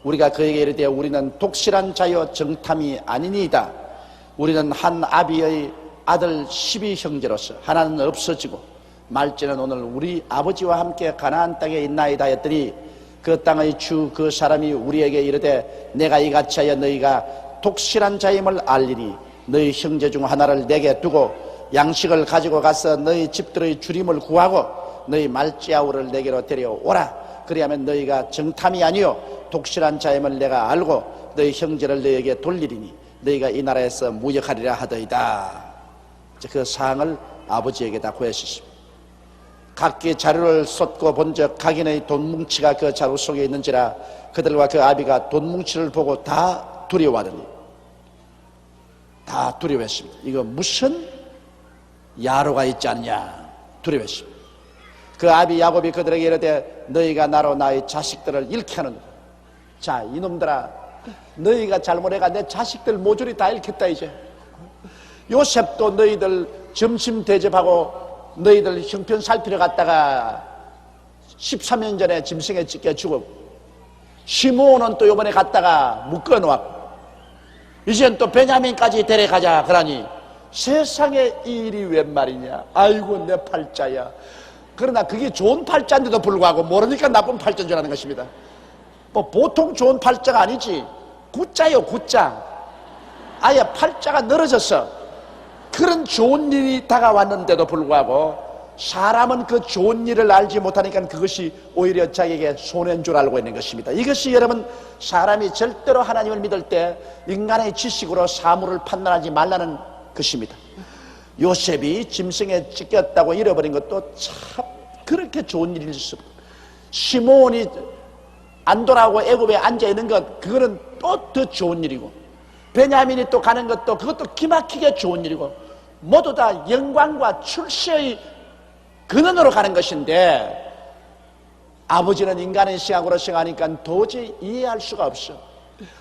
[SPEAKER 1] 우리가 그에게 이르되 우리는 독실한 자여 정탐이 아니니이다. 우리는 한 아비의 아들 12형제로서 하나는 없어지고 말째는 오늘 우리 아버지와 함께 가나안 땅에 있나이다 했더니 그 땅의 주 그 사람이 우리에게 이르되 내가 이같이 하여 너희가 독실한 자임을 알리니 너희 형제 중 하나를 내게 두고 양식을 가지고 가서 너희 집들의 주림을 구하고 너희 말지아우를 내게로 데려오라. 그리하면 너희가 정탐이 아니요 독실한 자임을 내가 알고 너희 형제를 너희에게 돌리리니 너희가 이 나라에서 무역하리라 하더이다. 그 사항을 아버지에게 다 구했습니다. 각기 자루를 쏟고 본즉 각인의 돈뭉치가 그 자루 속에 있는지라 그들과 그 아비가 돈뭉치를 보고 다 두려워하더니 다 두려워했습니다. 이거 무슨 야로가 있지 않냐 두려워했습니다. 그 아비 야곱이 그들에게 이르되 너희가 나로 나의 자식들을 잃게 하는도다. 자 이놈들아 너희가 잘못해가 내 자식들 모조리 다 잃겠다. 이제 요셉도 너희들 점심 대접하고 너희들 형편 살피러 갔다가 13년 전에 짐승에 찢겨 죽었고 시므온은 또 이번에 갔다가 묶어놓았고 이젠 또 베냐민까지 데려가자 그러니 세상에 이 일이 웬 말이냐. 아이고 내 팔자야. 그러나 그게 좋은 팔자인데도 불구하고 모르니까 나쁜 팔자인 줄 아는 것입니다. 뭐 보통 좋은 팔자가 아니지. 구자요 구자. 아예 팔자가 늘어졌어. 그런 좋은 일이 다가왔는데도 불구하고 사람은 그 좋은 일을 알지 못하니까 그것이 오히려 자기에게 손해인 줄 알고 있는 것입니다. 이것이 여러분 사람이 절대로 하나님을 믿을 때 인간의 지식으로 사물을 판단하지 말라는 것입니다. 요셉이 짐승에 찢겼다고 잃어버린 것도 참 그렇게 좋은 일일 수 없고 시므온이 안 돌아오고 애굽에 앉아있는 것 그거는 또 더 좋은 일이고 베냐민이 또 가는 것도 그것도 기막히게 좋은 일이고 모두 다 영광과 출세의 근원으로 가는 것인데 아버지는 인간의 시각으로 생각하니까 도저히 이해할 수가 없어.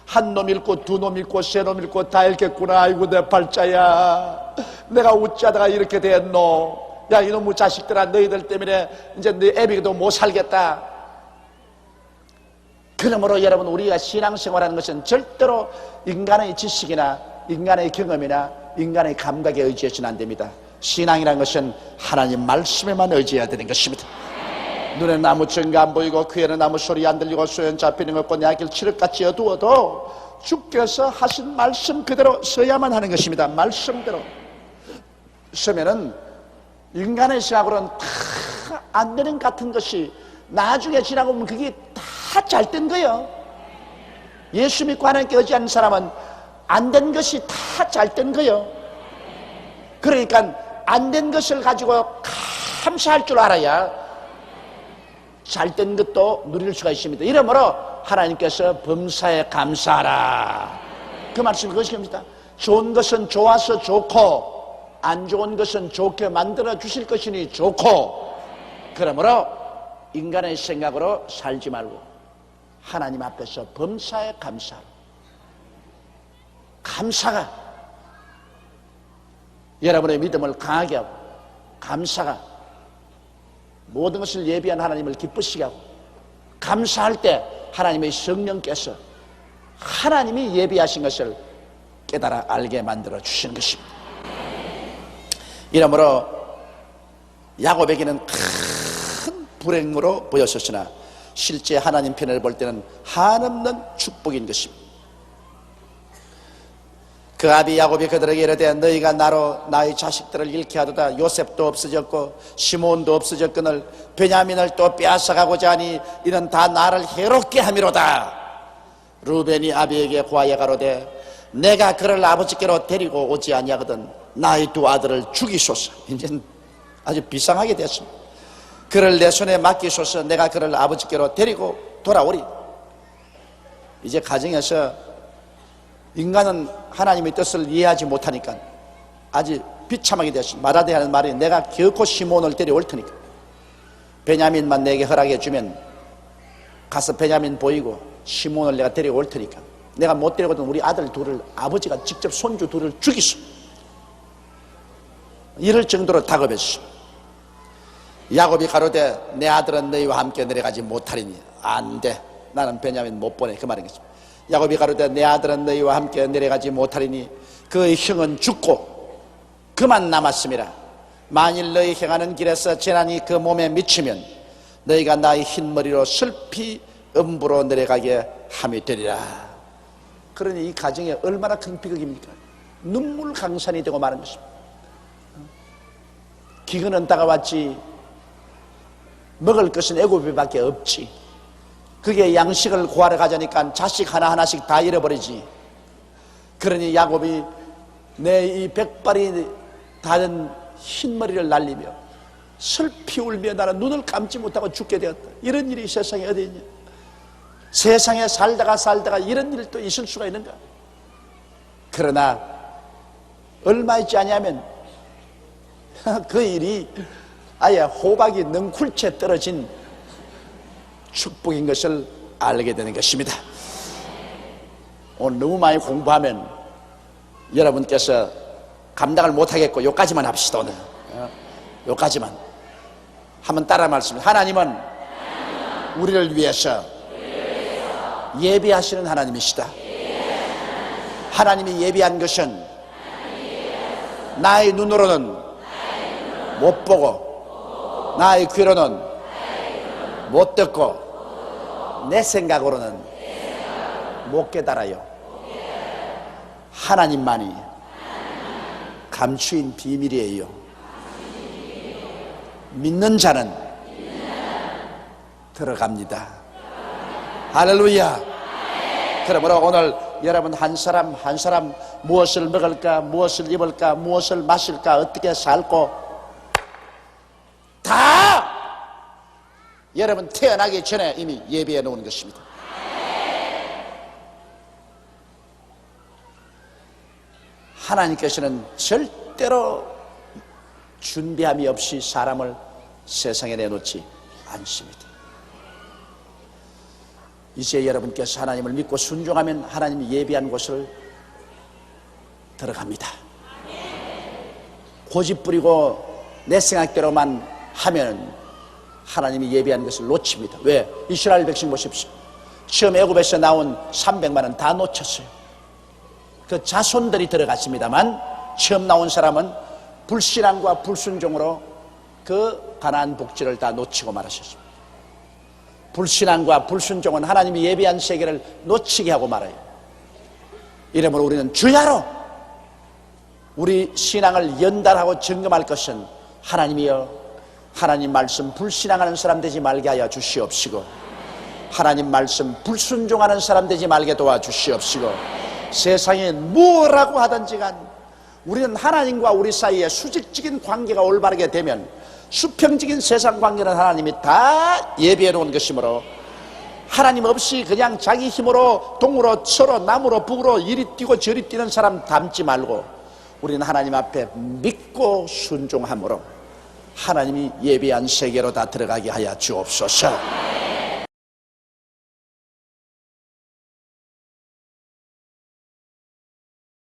[SPEAKER 1] 한 놈 잃고 두 놈 잃고 세 놈 잃고 다 잃겠구나. 아이고 내 팔자야. 내가 어찌하다가 이렇게 됐노. 야 이놈의 자식들아, 너희들 때문에 이제 네 애비도 못 살겠다. 그러므로 여러분, 우리가 신앙생활하는 것은 절대로 인간의 지식이나 인간의 경험이나 인간의 감각에 의지해서는 안 됩니다. 신앙이라는 것은 하나님 말씀에만 의지해야 되는 것입니다. 눈에 아무 증거 안 보이고 귀에는 아무 소리 안 들리고 소연 잡히는 것 없고 내 앞길 칠흑같이 어두워도 주께서 하신 말씀 그대로 서야만 하는 것입니다. 말씀대로 서면은 인간의 생각으로는 다 안 되는 같은 것이 나중에 지나고 보면 그게 다 잘 된 거예요. 예수 믿고 하나님께 의지하는 사람은 안 된 것이 다 잘 된 거예요. 그러니까 안 된 것을 가지고 감사할 줄 알아야 잘 된 것도 누릴 수가 있습니다. 이러므로 하나님께서 범사에 감사하라, 그 말씀이 그것입니다. 좋은 것은 좋아서 좋고 안 좋은 것은 좋게 만들어 주실 것이니 좋고, 그러므로 인간의 생각으로 살지 말고 하나님 앞에서 범사에 감사하라. 감사가 여러분의 믿음을 강하게 하고, 감사가 모든 것을 예비한 하나님을 기쁘시게 하고, 감사할 때 하나님의 성령께서 하나님이 예비하신 것을 깨달아 알게 만들어 주시는 것입니다. 이러므로 야곱에게는 큰 불행으로 보였었으나 실제 하나님 편을 볼 때는 한없는 축복인 것입니다. 그 아비 야곱이 그들에게 이르되 너희가 나로 나의 자식들을 잃게 하도다. 요셉도 없어졌고 시몬도 없어졌거늘 베냐민을 또 빼앗아가고자 하니 이는 다 나를 해롭게 함이로다. 루벤이 아비에게 고하여 가로되 내가 그를 아버지께로 데리고 오지 아니하거든 나의 두 아들을 죽이소서. 이제 아주 비상하게 됐습니다. 그를 내 손에 맡기소서. 내가 그를 아버지께로 데리고 돌아오리. 이제 가정에서 인간은 하나님의 뜻을 이해하지 못하니까 아주 비참하게 됐습니다. 말하되 하는 말이 내가 결코 시몬을 데려올 테니까 베냐민만 내게 허락해 주면 가서 베냐민 보이고 시몬을 내가 데려올 테니까 내가 못 데려오거든 우리 아들 둘을 아버지가 직접 손주 둘을 죽이소. 이럴 정도로 다급했어. 야곱이 가로되 내 아들은 너희와 함께 내려가지 못하리니 안 돼. 나는 베냐민 못 보내. 그 말인 것입니다. 야곱이 가로되 내 아들은 너희와 함께 내려가지 못하리니 그의 형은 죽고 그만 남았음이라. 만일 너희 행하는 길에서 재난이 그 몸에 미치면 너희가 나의 흰머리로 슬피 음부로 내려가게 함이 되리라. 그러니 이 가정에 얼마나 큰 비극입니까? 눈물 강산이 되고 마는 것입니다. 기근은 다가왔지 먹을 것은 애굽에밖에 없지. 그게 양식을 구하러 가자니까 자식 하나하나씩 다 잃어버리지. 그러니 야곱이 내 이 백발이 다른 흰머리를 날리며 슬피 울며 나는 눈을 감지 못하고 죽게 되었다. 이런 일이 세상에 어디 있냐. 세상에 살다가 이런 일도 있을 수가 있는가. 그러나 얼마 있지 않냐면 그 일이 아예 호박이 능쿨채 떨어진 축복인 것을 알게 되는 것입니다. 오늘 너무 많이 공부하면 여러분께서 감당을 못하겠고 요까지만 합시다. 오늘 요까지만 한번 따라 말씀합니다. 하나님은 우리를 위해서 예비하시는 하나님이시다. 하나님이 예비한 것은 나의 눈으로는 못 보고 나의 귀로는 못 듣고 내 생각으로는 못 깨달아요. 하나님만이 감추인 비밀이에요. 믿는 자는 들어갑니다. 할렐루야. 그러므로 오늘 여러분 한 사람 한 사람 무엇을 먹을까, 무엇을 입을까, 무엇을 마실까, 어떻게 살고 다 여러분 태어나기 전에 이미 예비해 놓은 것입니다. 하나님께서는 절대로 준비함이 없이 사람을 세상에 내놓지 않습니다. 이제 여러분께서 하나님을 믿고 순종하면 하나님이 예비한 곳을 들어갑니다. 고집 부리고 내 생각대로만 하면 하나님이 예비한 것을 놓칩니다. 왜? 이스라엘 백성 보십시오. 처음 애굽에서 나온 300만은 다 놓쳤어요. 그 자손들이 들어갔습니다만 처음 나온 사람은 불신앙과 불순종으로 그 가나안 복지를 다 놓치고 말하셨습니다. 불신앙과 불순종은 하나님이 예비한 세계를 놓치게 하고 말아요. 이러므로 우리는 주야로 우리 신앙을 연달하고 점검할 것은 하나님이여, 하나님 말씀 불신앙하는 사람 되지 말게 하여 주시옵시고, 하나님 말씀 불순종하는 사람 되지 말게 도와주시옵시고, 세상에 뭐라고 하든지 간 우리는 하나님과 우리 사이에 수직적인 관계가 올바르게 되면 수평적인 세상 관계는 하나님이 다 예비해 놓은 것이므로, 하나님 없이 그냥 자기 힘으로 동으로 서로 남으로 북으로 이리 뛰고 저리 뛰는 사람 닮지 말고 우리는 하나님 앞에 믿고 순종함으로 하나님이 예비한 세계로 다 들어가게 하여 주옵소서.